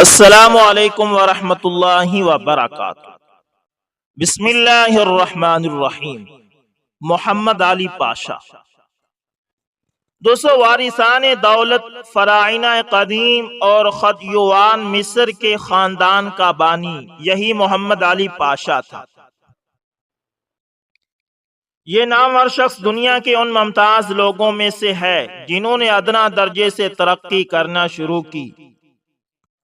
السلام علیکم ورحمۃ اللہ وبرکاتہ۔ بسم اللہ الرحمن الرحیم۔ محمد علی پاشا۔ دوستو، وارثان دولت فراعنہ قدیم اور خدیوان مصر کے خاندان کا بانی یہی محمد علی پاشا تھا۔ یہ نام ہر شخص دنیا کے ان ممتاز لوگوں میں سے ہے جنہوں نے ادنا درجے سے ترقی کرنا شروع کی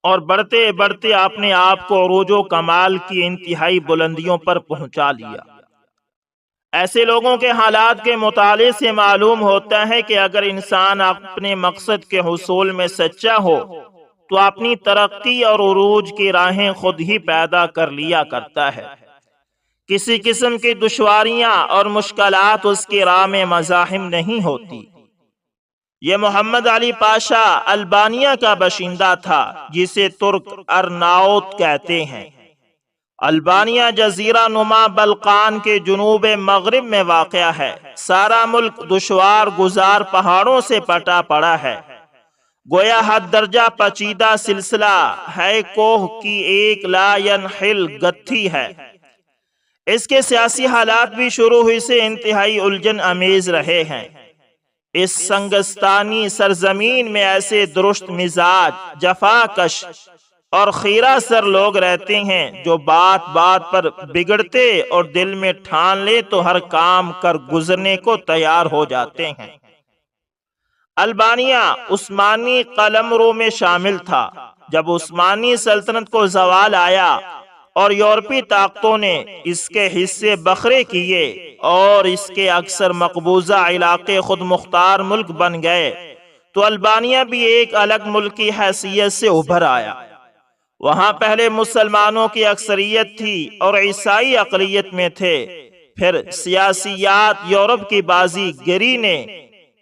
اور بڑھتے بڑھتے اپنے آپ کو عروج و کمال کی انتہائی بلندیوں پر پہنچا لیا۔ ایسے لوگوں کے حالات کے مطالعے سے معلوم ہوتا ہے کہ اگر انسان اپنے مقصد کے حصول میں سچا ہو تو اپنی ترقی اور عروج کی راہیں خود ہی پیدا کر لیا کرتا ہے۔ کسی قسم کی دشواریاں اور مشکلات اس کی راہ میں مزاحم نہیں ہوتی۔ یہ محمد علی پاشا البانیہ کا باشندہ تھا، جسے ترک ارناؤت کہتے ہیں۔ البانیہ جزیرہ نما بلقان کے جنوب مغرب میں واقع ہے۔ سارا ملک دشوار گزار پہاڑوں سے پٹا پڑا ہے، گویا حد درجہ پیچیدہ سلسلہ ہے کوہ کی ایک لا ینحل گتھی ہے۔ اس کے سیاسی حالات بھی شروع ہوئی سے انتہائی الجھن امیز رہے ہیں۔ اس سنگستانی سرزمین میں ایسے درست مزاج، جفاکش اور خیرہ سر لوگ رہتے ہیں جو بات بات پر بگڑتے اور دل میں ٹھان لے تو ہر کام کر گزرنے کو تیار ہو جاتے ہیں۔ البانیہ عثمانی قلمرو میں شامل تھا۔ جب عثمانی سلطنت کو زوال آیا اور یورپی طاقتوں نے اس کے حصے بکھرے کیے اور اس کے اکثر مقبوضہ علاقے خود مختار ملک بن گئے، تو البانیہ بھی ایک الگ ملک کی حیثیت سے ابھر آیا۔ وہاں پہلے مسلمانوں کی اکثریت تھی اور عیسائی اقلیت میں تھے، پھر سیاسیات یورپ کی بازی گری نے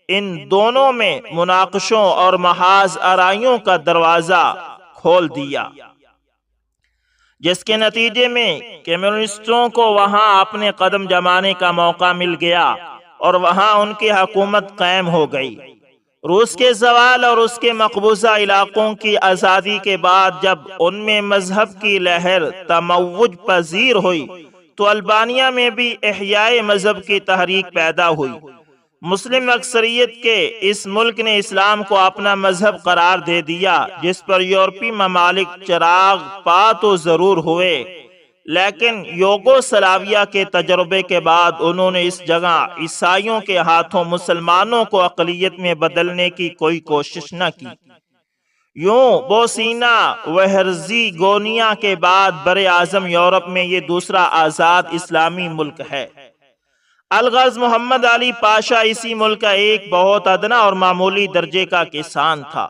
ان دونوں میں مناقشوں اور محاذ آرائیوں کا دروازہ کھول دیا، جس کے نتیجے میں کمیونسٹوں کو وہاں اپنے قدم جمانے کا موقع مل گیا اور وہاں ان کی حکومت قائم ہو گئی۔ روس کے زوال اور اس کے مقبوضہ علاقوں کی آزادی کے بعد جب ان میں مذہب کی لہر تموج پذیر ہوئی تو البانیہ میں بھی احیاء مذہب کی تحریک پیدا ہوئی۔ مسلم اکثریت کے اس ملک نے اسلام کو اپنا مذہب قرار دے دیا، جس پر یورپی ممالک چراغ پا تو ضرور ہوئے، لیکن یوگو سلاویہ کے تجربے کے بعد انہوں نے اس جگہ عیسائیوں کے ہاتھوں مسلمانوں کو اقلیت میں بدلنے کی کوئی کوشش نہ کی۔ یوں بوسینا و ہرزیگوینیا کے بعد بر اعظم یورپ میں یہ دوسرا آزاد اسلامی ملک ہے۔ الغرض محمد علی پاشا اسی ملک کا ایک بہت ادنا اور معمولی درجے کا کسان تھا۔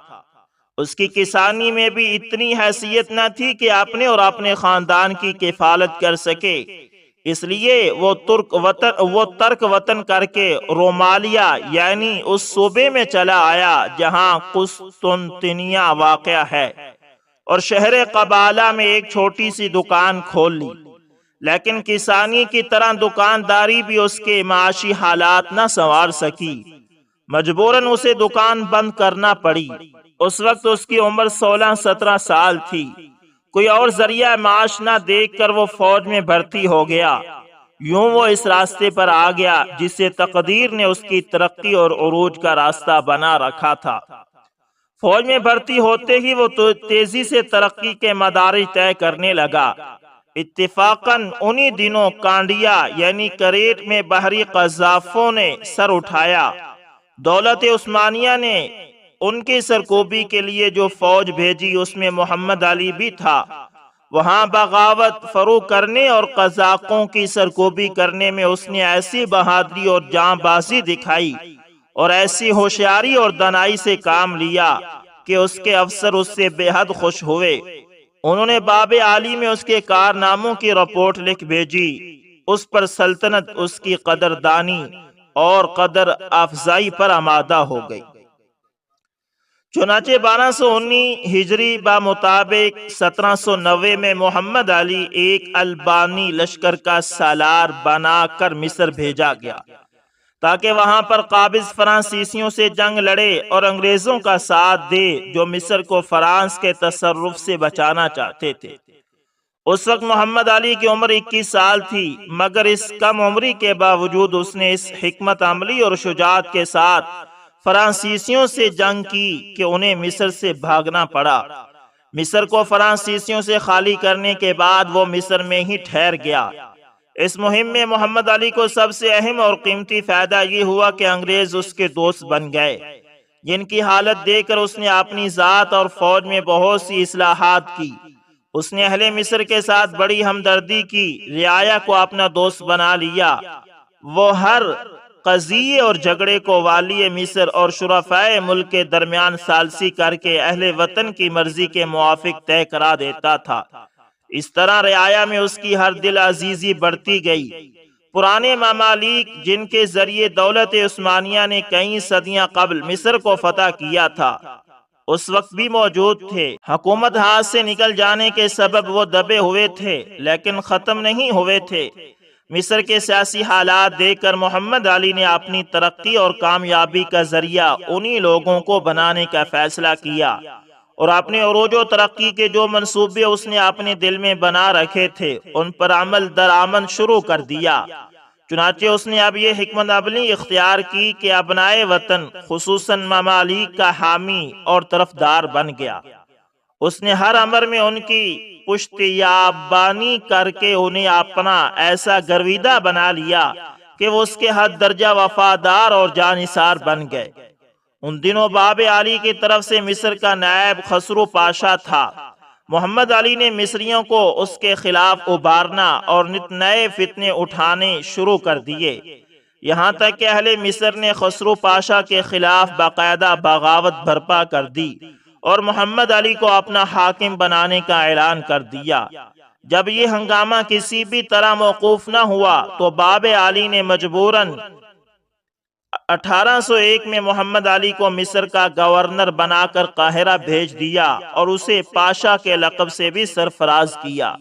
اس کی کسانی میں بھی اتنی حیثیت نہ تھی کہ اپنے اور اپنے خاندان کی کفالت کر سکے، اس لیے وہ ترک وطن کر کے رومالیہ یعنی اس صوبے میں چلا آیا جہاں قسطنطنیہ واقع ہے، اور شہر قبالہ میں ایک چھوٹی سی دکان کھول لی۔ لیکن کسانی کی طرح دکانداری بھی اس کے معاشی حالات نہ سنوار سکی، مجبوراً اسے دکان بند کرنا پڑی۔ اس وقت اس کی عمر 16-17 سال تھی۔ کوئی اور ذریعہ معاش نہ دیکھ کر وہ فوج میں بھرتی ہو گیا۔ یوں وہ اس راستے پر آ گیا جسے تقدیر نے اس کی ترقی اور عروج کا راستہ بنا رکھا تھا۔ فوج میں بھرتی ہوتے ہی وہ تیزی سے ترقی کے مدارج طے کرنے لگا۔ اتفاقاً انہی دنوں کانڈیا یعنی کریٹ میں بحری قذافوں نے سر اٹھایا۔ دولت عثمانیہ نے ان کی سرکوبی کے لیے جو فوج بھیجی اس میں محمد علی بھی تھا۔ وہاں بغاوت فروغ کرنے اور قزاقوں کی سرکوبی کرنے میں اس نے ایسی بہادری اور جاں بازی دکھائی اور ایسی ہوشیاری اور دانائی سے کام لیا کہ اس کے افسر اس سے بے حد خوش ہوئے۔ انہوں نے باب عالی میں اس کے کارناموں کی رپورٹ لکھ بھیجی۔ اس پر سلطنت اس کی قدردانی اور قدر افزائی پر آمادہ ہو گئی۔ چنانچہ 1219 ہجری بمطابق 1790 میں محمد علی ایک البانی لشکر کا سالار بنا کر مصر بھیجا گیا۔ تاکہ وہاں پر قابض فرانسیسیوں سے جنگ لڑے اور انگریزوں کا ساتھ دے جو مصر کو فرانس کے تصرف سے بچانا چاہتے تھے۔ اس وقت محمد علی کی عمر 21 سال تھی، مگر اس کم عمری کے باوجود اس نے اس حکمت عملی اور شجاعت کے ساتھ فرانسیسیوں سے جنگ کی کہ انہیں مصر سے بھاگنا پڑا۔ مصر کو فرانسیسیوں سے خالی کرنے کے بعد وہ مصر میں ہی ٹھہر گیا۔ اس مہم میں محمد علی کو سب سے اہم اور قیمتی فائدہ یہ ہوا کہ انگریز اس کے دوست بن گئے، جن کی حالت دیکھ کر اس نے اپنی ذات اور فوج میں بہت سی اصلاحات کی۔ اس نے اہل مصر کے ساتھ بڑی ہمدردی کی، رعایا کو اپنا دوست بنا لیا۔ وہ ہر قضیے اور جھگڑے کو والی مصر اور شرفائے ملک کے درمیان ثالثی کر کے اہل وطن کی مرضی کے موافق طے کرا دیتا تھا۔ اس طرح رعایا میں اس کی ہر دل عزیزی بڑھتی گئی۔ پرانے ممالک جن کے ذریعے دولت عثمانیہ نے کئی صدیاں قبل مصر کو فتح کیا تھا، اس وقت بھی موجود تھے۔ حکومت ہاتھ سے نکل جانے کے سبب وہ دبے ہوئے تھے، لیکن ختم نہیں ہوئے تھے۔ مصر کے سیاسی حالات دیکھ کر محمد علی نے اپنی ترقی اور کامیابی کا ذریعہ انہی لوگوں کو بنانے کا فیصلہ کیا، اور اپنے عروج و ترقی کے جو منصوبے اس نے اپنے دل میں بنا رکھے تھے ان پر عمل درآمد شروع کر دیا۔ چنانچہ اس نے اب یہ حکمت عملی اختیار کی کہ ابنائے وطن خصوصاً ممالک کا حامی اور طرفدار بن گیا۔ اس نے ہر امر میں ان کی پشتیابانی کر کے انہیں اپنا ایسا گرویدہ بنا لیا کہ وہ اس کے حد درجہ وفادار اور جانثار بن گئے۔ ان دنوں باب علی کی طرف سے مصر کا نائب خسرو پاشا تھا۔ محمد علی نے مصریوں کو اس کے خلاف ابھارنا اور نت نئے فتنے اٹھانے شروع کر دیے، یہاں تک کہ اہل مصر نے خسرو پاشا کے خلاف باقاعدہ بغاوت برپا کر دی اور محمد علی کو اپنا حاکم بنانے کا اعلان کر دیا۔ جب یہ ہنگامہ کسی بھی طرح موقوف نہ ہوا تو باب علی نے مجبوراً 1801 میں محمد علی کو مصر کا گورنر بنا کر قاہرہ بھیج دیا اور اسے پاشا کے لقب سے بھی سرفراز کیا۔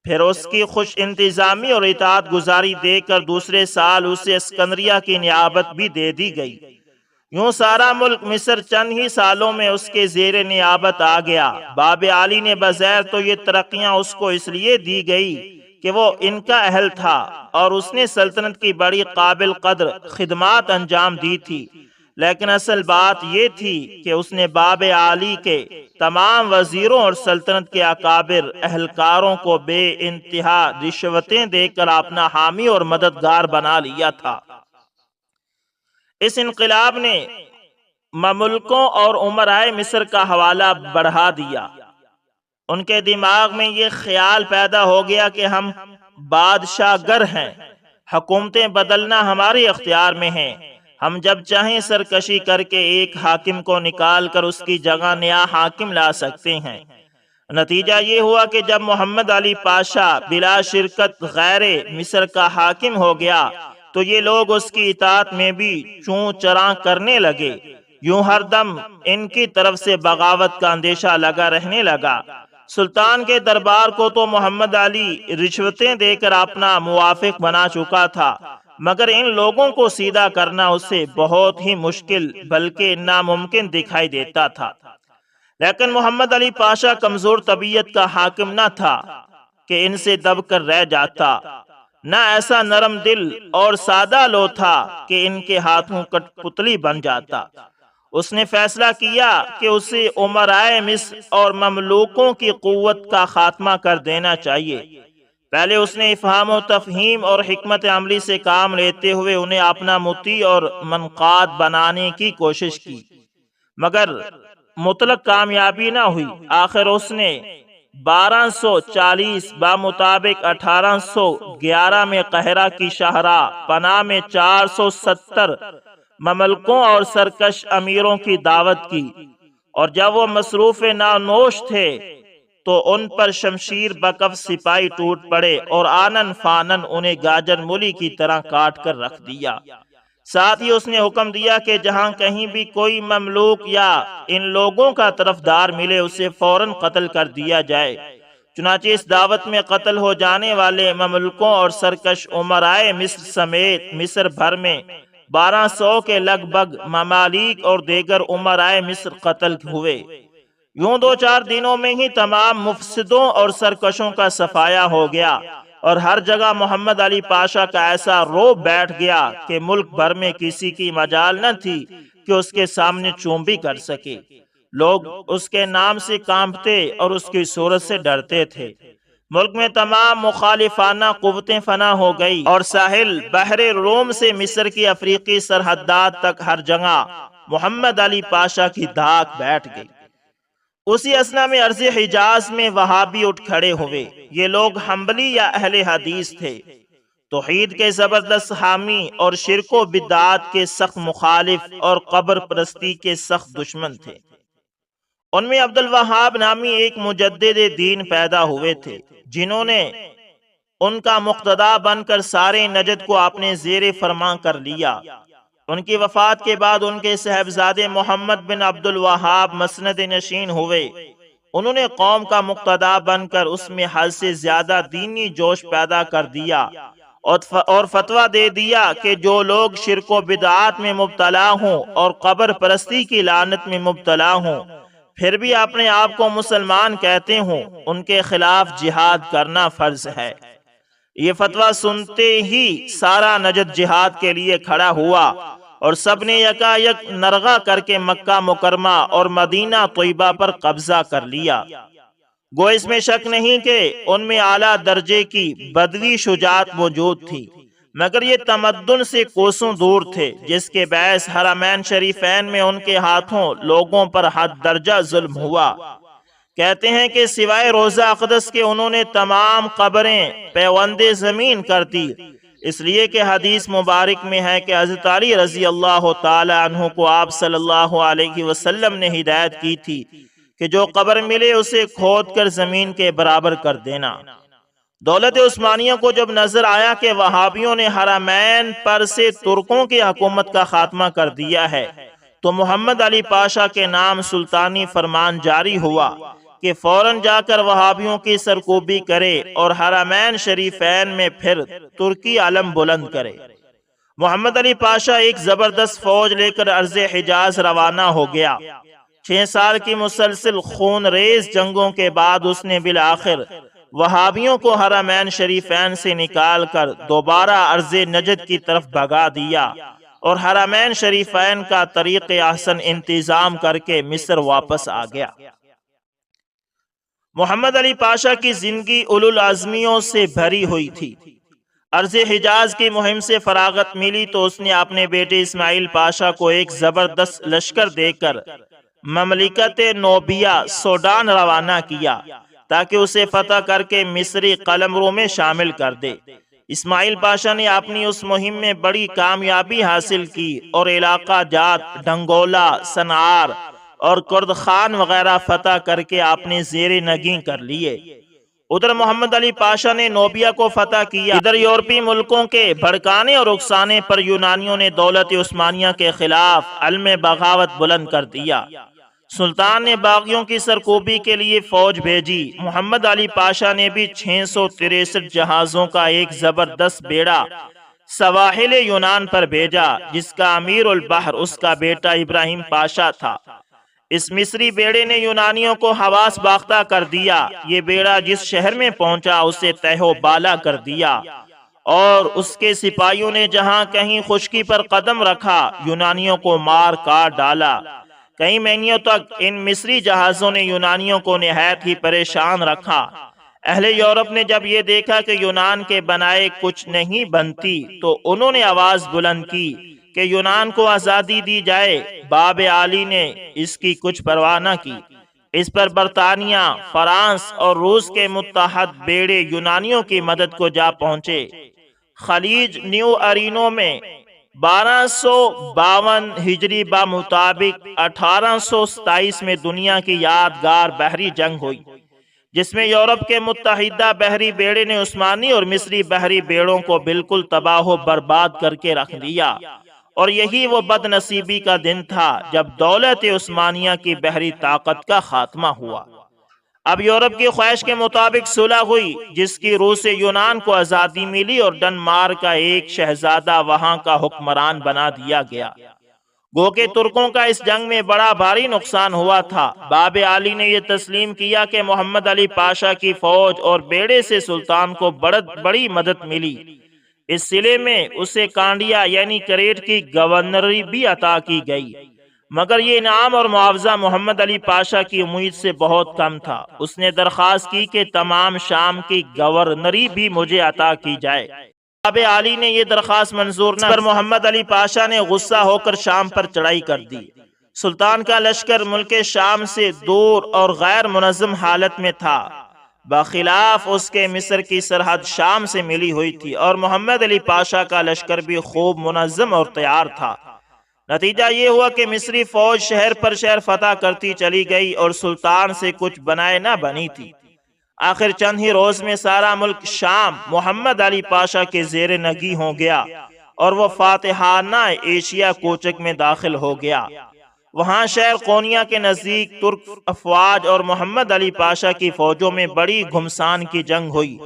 پھر اس کی خوش انتظامی اور اطاعت گزاری دیکھ کر دوسرے سال اسے اسکندریہ کی نیابت بھی دے دی گئی۔ یوں سارا ملک مصر چند ہی سالوں میں اس کے زیر نیابت آ گیا۔ باب علی نے بظاہر تو یہ ترقیاں اس کو اس لیے دی گئی کہ وہ ان کا اہل تھا اور اس نے سلطنت کی بڑی قابل قدر خدمات انجام دی تھی، لیکن اصل بات یہ تھی کہ اس نے باب علی کے تمام وزیروں اور سلطنت کے اکابر اہلکاروں کو بے انتہا رشوتیں دے کر اپنا حامی اور مددگار بنا لیا تھا۔ اس انقلاب نے مملکوں اور امرائے مصر کا حوالہ بڑھا دیا۔ ان کے دماغ میں یہ خیال پیدا ہو گیا کہ ہم بادشاہ گر ہیں، حکومتیں بدلنا ہمارے اختیار میں ہیں، ہم جب چاہیں سرکشی کر کے ایک حاکم کو نکال کر اس کی جگہ نیا حاکم لا سکتے ہیں۔ نتیجہ یہ ہوا کہ جب محمد علی پاشا بلا شرکت غیر مصر کا حاکم ہو گیا تو یہ لوگ اس کی اطاعت میں بھی چوں چراں کرنے لگے۔ یوں ہر دم ان کی طرف سے بغاوت کا اندیشہ لگا رہنے لگا۔ سلطان کے دربار کو تو محمد علی رشوتیں دے کر اپنا موافق بنا چکا تھا، مگر ان لوگوں کو سیدھا کرنا اسے بہت ہی مشکل بلکہ ناممکن دکھائی دیتا تھا۔ لیکن محمد علی پاشا کمزور طبیعت کا حاکم نہ تھا کہ ان سے دب کر رہ جاتا، نہ ایسا نرم دل اور سادہ لو تھا کہ ان کے ہاتھوں کٹ پتلی بن جاتا۔ اس نے فیصلہ کیا کہ اسے امرائے مصر اور مملوکوں کی قوت کا خاتمہ کر دینا چاہیے۔ پہلے اس نے افہام و تفہیم اور حکمت عملی سے کام لیتے ہوئے انہیں اپنا مطیع اور منقاد بنانے کی کوشش کی، مگر مطلق کامیابی نہ ہوئی۔ آخر اس نے 1240 بمطابق 1811 میں قاہرہ کی شاہراہ پناہ میں 470 مملکوں اور سرکش امیروں کی دعوت کی، اور جب وہ مصروف نانوش تھے تو ان پر شمشیر بکف سپاہی ٹوٹ پڑے اور آنن فانن انہیں گاجر مولی کی طرح کاٹ کر رکھ دیا۔ ساتھ ہی اس نے حکم دیا کہ جہاں کہیں بھی کوئی مملوک یا ان لوگوں کا طرفدار ملے اسے فوراً قتل کر دیا جائے۔ چنانچہ اس دعوت میں قتل ہو جانے والے مملکوں اور سرکش امرائے مصر سمیت مصر بھر میں 1200 کے لگ بھگ ممالک اور دیگر امرائے مصر قتل ہوئے۔ یوں 2-4 دنوں میں ہی تمام مفسدوں اور سرکشوں کا صفایا ہو گیا، اور ہر جگہ محمد علی پاشا کا ایسا روب بیٹھ گیا کہ ملک بھر میں کسی کی مجال نہ تھی کہ اس کے سامنے چوم بھی کر سکے۔ لوگ اس کے نام سے کانپتے اور اس کی صورت سے ڈرتے تھے۔ ملک میں تمام مخالفانہ قوتیں فنا ہو گئی، اور ساحل بحر روم سے مصر کی افریقی سرحدات تک ہر جگہ محمد علی پاشا کی دھاک بیٹھ گئی۔ اسی اثنا میں ارض حجاز میں وہابی اٹھ کھڑے ہوئے۔ یہ لوگ حنبلی یا اہل حدیث تھے، توحید کے زبردست حامی اور شرک و بدعات کے سخت مخالف اور قبر پرستی کے سخت دشمن تھے۔ ان میں عبد الوہاب نامی ایک مجدد دین پیدا ہوئے تھے، جنہوں نے ان کا مقتدا بن کر سارے نجد کو اپنے زیر فرمان کر لیا۔ ان کی وفات کے بعد ان کے صاحبزادے محمد بن عبد الوہاب مسند نشین ہوئے۔ انہوں نے قوم کا مقتدا بن کر اس میں حد سے زیادہ دینی جوش پیدا کر دیا اور فتویٰ دے دیا کہ جو لوگ شرک و بدعات میں مبتلا ہوں اور قبر پرستی کی لعنت میں مبتلا ہوں، پھر بھی اپنے آپ کو مسلمان کہتے ہوں، ان کے خلاف جہاد کرنا فرض ہے۔ یہ فتویٰ سنتے ہی سارا نجد جہاد کے لیے کھڑا ہوا، اور سب نے یکا یک نرغہ کر کے مکہ مکرمہ اور مدینہ طیبہ پر قبضہ کر لیا۔ گو اس میں شک نہیں کہ ان میں اعلیٰ درجے کی بدوی شجاعت موجود تھی، مگر یہ تمدن سے کوسوں دور تھے، جس کے باعث حرمین شریفین میں ان کے ہاتھوں لوگوں پر حد درجہ ظلم ہوا۔ کہتے ہیں کہ سوائے روضہ اقدس کے انہوں نے تمام قبریں پیوند زمین کر دی، اس لیے کہ حدیث مبارک میں ہے کہ حضرت علی رضی اللہ تعالی عنہ کو آپ صلی اللہ علیہ وسلم نے ہدایت کی تھی کہ جو قبر ملے اسے کھود کر زمین کے برابر کر دینا۔ دولت عثمانیہ کو جب نظر آیا کہ وہابیوں نے حرمین پر سے ترکوں کی حکومت کا خاتمہ کر دیا ہے، تو محمد علی پاشا کے نام سلطانی فرمان جاری ہوا کہ فوراً جا کر وہابیوں کی سرکوبی کرے اور حرمین شریفین میں پھر ترکی علم بلند کرے۔ محمد علی پاشا ایک زبردست فوج لے کر ارض حجاز روانہ ہو گیا۔ 6 سال کی مسلسل خون ریز جنگوں کے بعد اس نے بالآخر وہابیوں کو حرمین شریفین سے نکال کر دوبارہ ارض نجد کی طرف بھگا دیا، اور حرمین شریفین کا طریق احسن انتظام کر کے مصر واپس آ گیا۔ محمد علی پاشا کی زندگی اولو العزمیوں سے بھری ہوئی تھی۔ ارض حجاز کی مہم سے فراغت ملی تو اس نے اپنے بیٹے اسماعیل پاشا کو ایک زبردست لشکر دے کر مملکت نوبیا سوڈان روانہ کیا تاکہ اسے فتح کر کے مصری قلمرو میں شامل کر دے۔ اسماعیل پاشا نے اپنی اس مہم میں بڑی کامیابی حاصل کی اور علاقہ جات ڈنگولا، سنعار اور کرد خان وغیرہ فتح کر کے اپنے زیر نگین کر لیے۔ ادھر محمد علی پاشا نے نوبیا کو فتح کیا۔ ادھر یورپی ملکوں کے بھڑکانے اور اکسانے پر یونانیوں نے دولت عثمانیہ کے خلاف علم بغاوت بلند کر دیا۔ سلطان نے باغیوں کی سرکوبی کے لیے فوج بھیجی۔ محمد علی پاشا نے بھی 663 جہازوں کا ایک زبردست بیڑا سواحل یونان پر بھیجا، جس کا امیر البحر اس کا بیٹا ابراہیم پاشا تھا۔ اس مصری بیڑے نے یونانیوں کو حواس باختہ کر دیا۔ یہ بیڑا جس شہر میں پہنچا اسے تہو بالا کر دیا، اور اس کے سپاہیوں نے جہاں کہیں خشکی پر قدم رکھا یونانیوں کو مار کاٹ ڈالا۔ کئی مہینوں تک ان مصری جہازوں نے یونانیوں کو نہایت ہی پریشان رکھا۔ اہل یورپ نے جب یہ دیکھا کہ یونان کے بنائے کچھ نہیں بنتی تو انہوں نے آواز بلند کی کہ یونان کو آزادی دی جائے۔ باب عالی نے اس کی کچھ پرواہ نہ کی۔ اس پر برطانیہ، فرانس اور روس کے متحد بیڑے یونانیوں کی مدد کو جا پہنچے۔ خلیج نیو ارینو میں 1252 ہجری بمطابق 1827 میں دنیا کی یادگار بحری جنگ ہوئی، جس میں یورپ کے متحدہ بحری بیڑے نے عثمانی اور مصری بحری بیڑوں کو بالکل تباہ و برباد کر کے رکھ دیا، اور یہی وہ بد نصیبی کا دن تھا جب دولت عثمانیہ کی بحری طاقت کا خاتمہ ہوا۔ اب یورپ کی خواہش کے مطابق صلح ہوئی، جس کی روح سے یونان کو آزادی ملی اور ڈنمارک کا ایک شہزادہ وہاں کا حکمران بنا دیا گیا۔ گو کہ ترکوں کا اس جنگ میں بڑا بھاری نقصان ہوا تھا۔ باب علی نے یہ تسلیم کیا کہ محمد علی پاشا کی فوج اور بیڑے سے سلطان کو بڑی مدد ملی۔ اس صلے میں اسے کانڈیا یعنی کریٹ کی گورنری بھی عطا کی گئی، مگر یہ انعام اور معاوضہ محمد علی پاشا کی امید سے بہت کم تھا۔ اس نے درخواست کی کہ تمام شام کی گورنری بھی مجھے عطا کی جائے۔ باب علی نے یہ درخواست منظور نہ پر محمد علی پاشا نے غصہ ہو کر شام پر چڑھائی کر دی۔ سلطان کا لشکر ملک شام سے دور اور غیر منظم حالت میں تھا، بخلاف اس کے مصر کی سرحد شام سے ملی ہوئی تھی، اور محمد علی پاشا کا لشکر بھی خوب منظم اور تیار تھا۔ نتیجہ یہ ہوا کہ مصری فوج شہر پر شہر فتح کرتی چلی گئی اور سلطان سے کچھ بنائے نہ بنی تھی۔ آخر چند ہی روز میں سارا ملک شام محمد علی پاشا کے زیر نگی ہو گیا اور وہ فاتحانہ ایشیا کوچک میں داخل ہو گیا۔ وہاں شہر قونیہ کے نزدیک ترک افواج اور محمد علی پاشا کی فوجوں میں بڑی گھمسان کی جنگ ہوئی،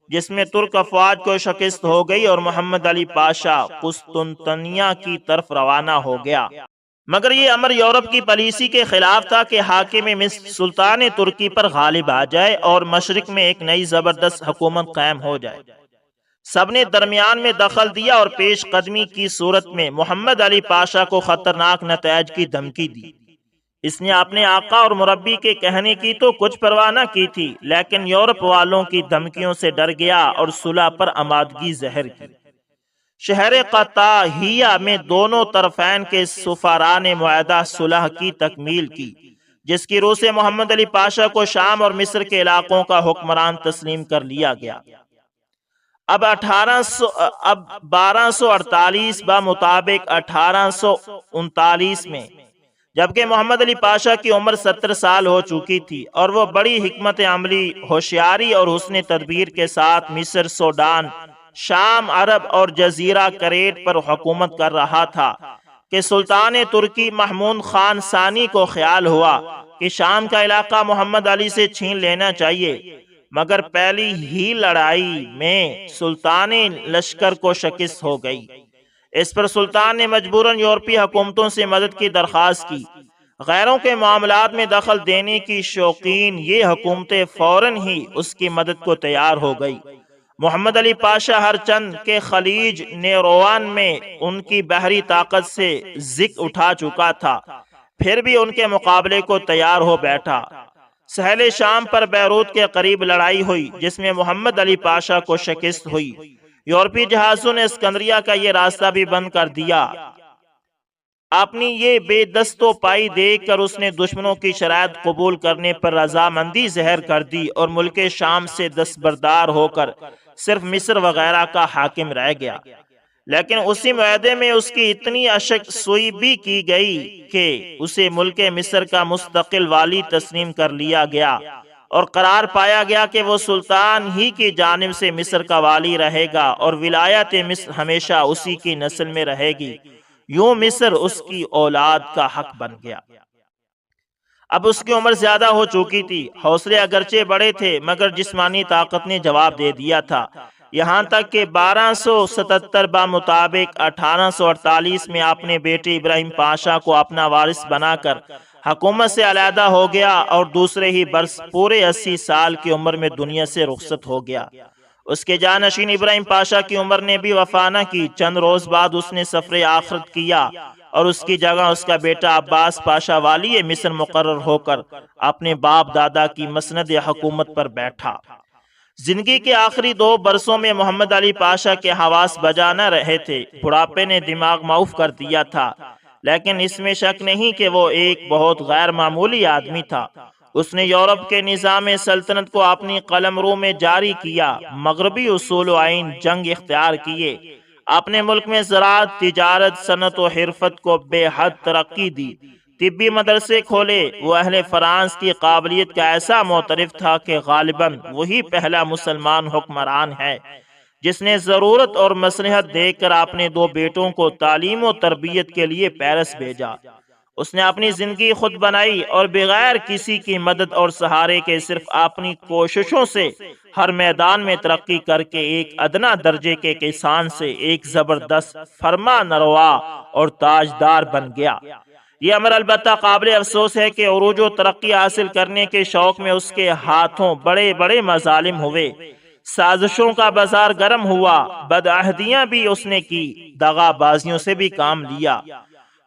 جس میں ترک افواج کو شکست ہو گئی اور محمد علی پاشا قسطنطنیہ کی طرف روانہ ہو گیا۔ مگر یہ امر یورپ کی پالیسی کے خلاف تھا کہ حاکم مصر سلطان ترکی پر غالب آ جائے اور مشرق میں ایک نئی زبردست حکومت قائم ہو جائے۔ سب نے درمیان میں دخل دیا اور پیش قدمی کی صورت میں محمد علی پاشا کو خطرناک نتائج کی دھمکی دی۔ اس نے اپنے آقا اور مربی کے کہنے کی تو کچھ پرواہ نہ کی تھی، لیکن یورپ والوں کی دھمکیوں سے ڈر گیا اور صلح پر آمادگی ظاہر کی۔ شہر قطاہیہ میں دونوں طرفین کے سفراء نے معاہدہ صلح کی تکمیل کی، جس کی روح سے محمد علی پاشا کو شام اور مصر کے علاقوں کا حکمران تسلیم کر لیا گیا۔ اب 1248 بمطابق 1839 میں، جبکہ محمد علی پاشا کی عمر 70 سال ہو چکی تھی اور وہ بڑی حکمت عملی، ہوشیاری اور حسن تدبیر کے ساتھ مصر، سوڈان، شام، عرب اور جزیرہ کریٹ پر حکومت کر رہا تھا، کہ سلطان ترکی محمود خان ثانی کو خیال ہوا کہ شام کا علاقہ محمد علی سے چھین لینا چاہیے، مگر پہلی ہی لڑائی میں سلطان لشکر کو شکست ہو گئی۔ اس پر سلطان نے مجبوراً یورپی حکومتوں سے مدد کی درخواست کی۔ غیروں کے معاملات میں دخل دینے کی شوقین یہ حکومتیں فوراً ہی اس کی مدد کو تیار ہو گئی۔ محمد علی پاشا ہر چند کے خلیج نیروان میں ان کی بحری طاقت سے ذکر اٹھا چکا تھا، پھر بھی ان کے مقابلے کو تیار ہو بیٹھا۔ ساحل شام پر بیروت کے قریب لڑائی ہوئی، جس میں محمد علی پاشا کو شکست ہوئی۔ یورپی جہازوں نے اسکندریہ کا یہ راستہ بھی بند کر دیا۔ اپنی یہ بے دست و پائی دیکھ کر اس نے دشمنوں کی شرائط قبول کرنے پر رضامندی ظاہر کر دی اور ملک شام سے دستبردار ہو کر صرف مصر وغیرہ کا حاکم رہ گیا۔ لیکن اسی معاہدے میں اس کی اتنی اشک سوئی بھی کی گئی کہ اسے ملک مصر کا مستقل والی تسلیم کر لیا گیا اور قرار پایا گیا کہ وہ سلطان ہی کی جانب سے مصر کا والی رہے گا اور ولایت مصر ہمیشہ اسی کی نسل میں رہے گی۔ یوں مصر اس کی اولاد کا حق بن گیا۔ اب اس کی عمر زیادہ ہو چکی تھی، حوصلے اگرچہ بڑے تھے مگر جسمانی طاقت نے جواب دے دیا تھا، یہاں تک کہ 1277 بمطابق 1848 میں اپنے بیٹے ابراہیم پاشا کو اپنا وارث بنا کر حکومت سے علیحدہ ہو گیا اور دوسرے ہی برس پورے 80 سال کی عمر میں دنیا سے رخصت ہو گیا۔ اس کے جانشین ابراہیم پاشا کی عمر نے بھی وفا نہ کی۔ چند روز بعد اس نے سفر آخرت کیا اور اس کی جگہ اس کا بیٹا عباس پاشا والی مصر مقرر ہو کر اپنے باپ دادا کی مسند حکومت پر بیٹھا۔ زندگی کے آخری 2 برسوں میں محمد علی پاشا کے حواس بجا نہ رہے تھے، بڑھاپے نے دماغ معوف کر دیا تھا، لیکن اس میں شک نہیں کہ وہ ایک بہت غیر معمولی آدمی تھا۔ اس نے یورپ کے نظام سلطنت کو اپنی قلمرو میں جاری کیا، مغربی اصول و آئین جنگ اختیار کیے، اپنے ملک میں زراعت، تجارت، صنعت و حرفت کو بے حد ترقی دی، طبی مدرسے کھولے۔ وہ اہل فرانس کی قابلیت کا ایسا معترف تھا کہ غالباً وہی پہلا مسلمان حکمران ہے جس نے ضرورت اور مصلحت دیکھ کر اپنے 2 بیٹوں کو تعلیم و تربیت کے لیے پیرس بھیجا۔ اس نے اپنی زندگی خود بنائی اور بغیر کسی کی مدد اور سہارے کے صرف اپنی کوششوں سے ہر میدان میں ترقی کر کے ایک ادنا درجے کے کسان سے ایک زبردست فرما نروا اور تاجدار بن گیا۔ یہ امر البتہ قابل افسوس ہے کہ عروج و ترقی حاصل کرنے کے شوق میں اس کے ہاتھوں بڑے بڑے مظالم ہوئے، سازشوں کا بازار گرم ہوا، بدعہدیاں بھی اس نے کی، دغا بازیوں سے بھی کام لیا،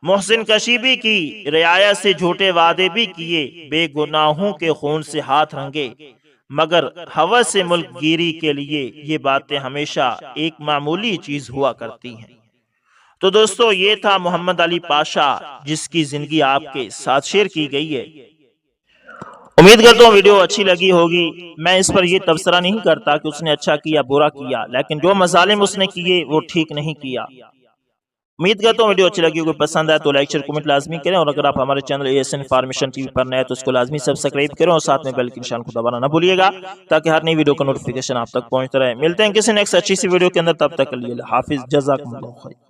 محسن کشی بھی کی، رعایا سے جھوٹے وعدے بھی کیے، بے گناہوں کے خون سے ہاتھ رنگے، مگر ہوس سے ملک گیری کے لیے یہ باتیں ہمیشہ ایک معمولی چیز ہوا کرتی ہیں۔ تو دوستو یہ تھا محمد علی پاشا، جس کی زندگی آپ کے ساتھ شیئر کی گئی ہے۔ امید کرتا ہوں ویڈیو اچھی لگی ہوگی۔ میں اس پر یہ تبصرہ نہیں کرتا کہ اس نے اچھا کیا برا کیا، لیکن جو مظالم اس نے کیے وہ ٹھیک نہیں کیا۔ امید کرتا ہوں ویڈیو اچھی لگی ہوگی، پسند آئے تو لائک شیئر کمنٹ لازمی کریں، اور اگر آپ ہمارے چینل ASN انفارمیشن TV پر نئے تو اس کو لازمی سبسکرائب کریں اور ساتھ میں بیل کے نشان کو دبانا نہ بھولیے گا تاکہ ہر نئی ویڈیو کا نوٹیفیکیشن آپ تک پہنچتا رہے۔ ملتے ہیں کسی نیکسٹ اچھی سی ویڈیو کے اندر، تب تک کے لیے حافظ، جزاکم اللہ خیر۔